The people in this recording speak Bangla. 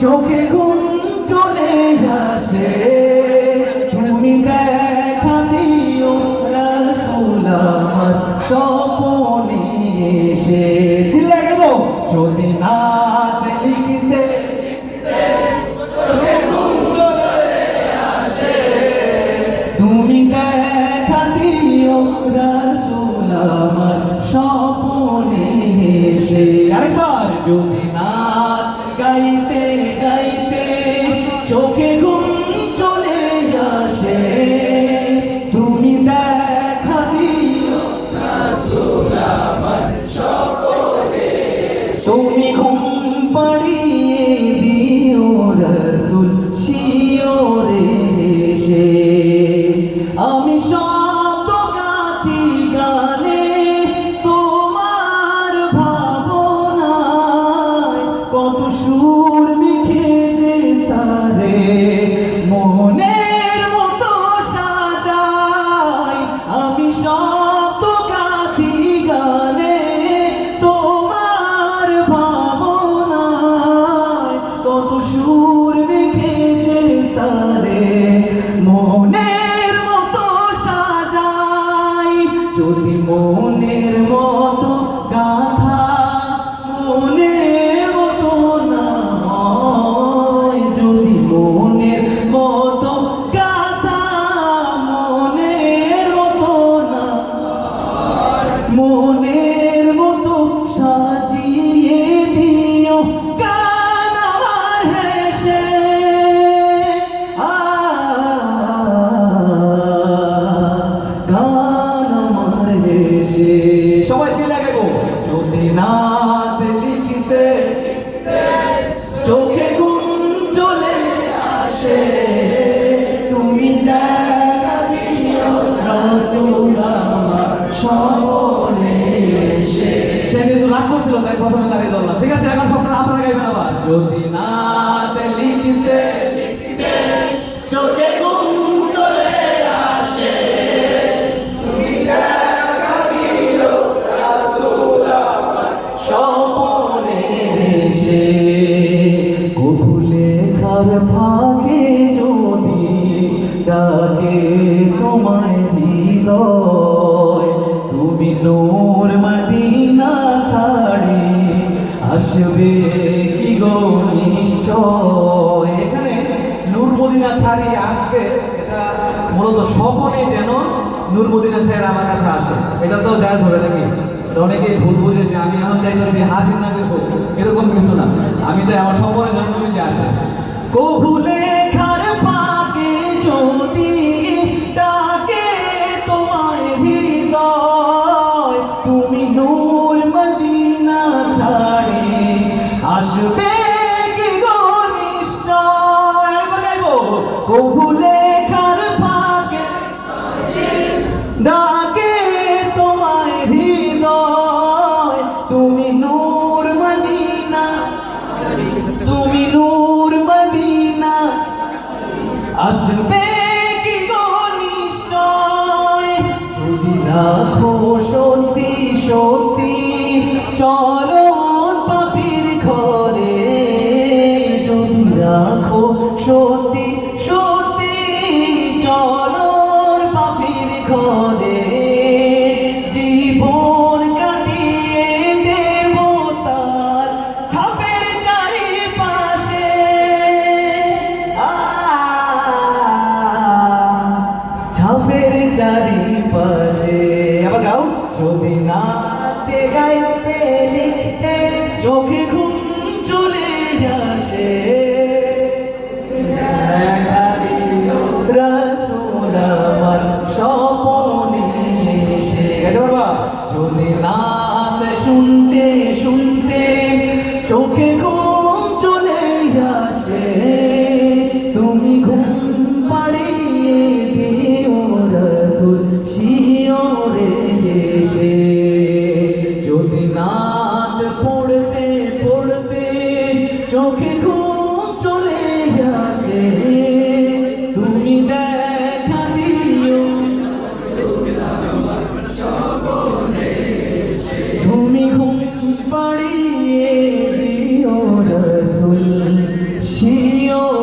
চোখে ঘুম চলে আসে, তুমি দেখা দিও রাসূল আমার স্বপনে এসে। চিল্লা গেল যদি নাত লিখতে চোখে ঘুম চলে আসে, তুমি দেখা দিও রাসূল আমার স্বপনে এসে। আরেকবার যদি নাত গাইতে গাইতে চোখে ঘুম চলে আসে, তুমি দেখা দিও রাসূল আমার স্বপনে। তুমি ঘুম পাড়িয়ে দিও রাসূল শিয়রে এসে। আমি শব্দ গাথি গানে তোমার ভাবনায়, কত সুর মিখে যে তারে মনের মতো সাজাই। আমি শব্দ গাথি গানে তোমার ভাবনায়, কত সুর মিখে যে তারে মনের মতো সাজাই। যদি মনের মতো গাথা মনের মতো না হয়, যদি মনের মতো গাথা মনের মতো না হয়, মনের মতো সাজিয়ে দিও গান আমার হেসে। গান আমার হেসে। সবাই চিল্লা গেবো যদি নাত লিখতে চোখে ঘুম চলে আসে, তুমি দেখা দিও রাসূল আমার স্বপনে এসে। সে যেহেতু রাগ করছিল তাই প্রথমে দাঁড়িয়ে ধরলাম, ঠিক আছে? এখন সবটা আপনারা গাইবেন আবার। যদি নাত লিখতে চোখে ঘুম চলে আসে, তুমি দেখা দিও রাসূল আমার স্বপনে এসে। কভু লেখার ফাঁকে যদি ডাকে তোমায় হৃদয়, তুমি নূর মদিনা ছাড়ি আসবে কি গো নিশ্চয়। এখানে নূর মদিনা ছাড়ি আসবে, এটা মূলত স্বপনে যেন নূর মদিনা ছেড়ে আমার কাছে আসে। এটা তো জায়েজ হবে নাকি? অনেকে ভুল বুঝে যে আমি এখন চাইতেছি হাজির নাজির হোক, এরকম কিছু না। আমি চাই আমার স্বপনে যেন নবী আসে। কভু লেখার ফাঁকে যদি ডাকে তোমায় হৃদয়, তুমি নূর মদিনা ছাড়ি আসবে কি গো নিশ্চয়। একবার গাইবো কভু লেখার ফাঁকে ডাকে তোমায় হৃদয়, তুমি নূর মদিনা, তুমি নূর মদিনা আসবে কি গো নিশ্চয়। যদি রাখো সত্যি সত্যি চরণ পাপীর ঘরে, যদি রাখো সত্যি সত্যি চরণ পাপীর ঘরে, জীবন কাটিয়ে দেব তার ছাপের চারিপাশে। ছাপের চারিপাশে। আবার গাও যদি নাতে গাইতে লিখতে চোখে ঘুম চলে আসে, বুঝিও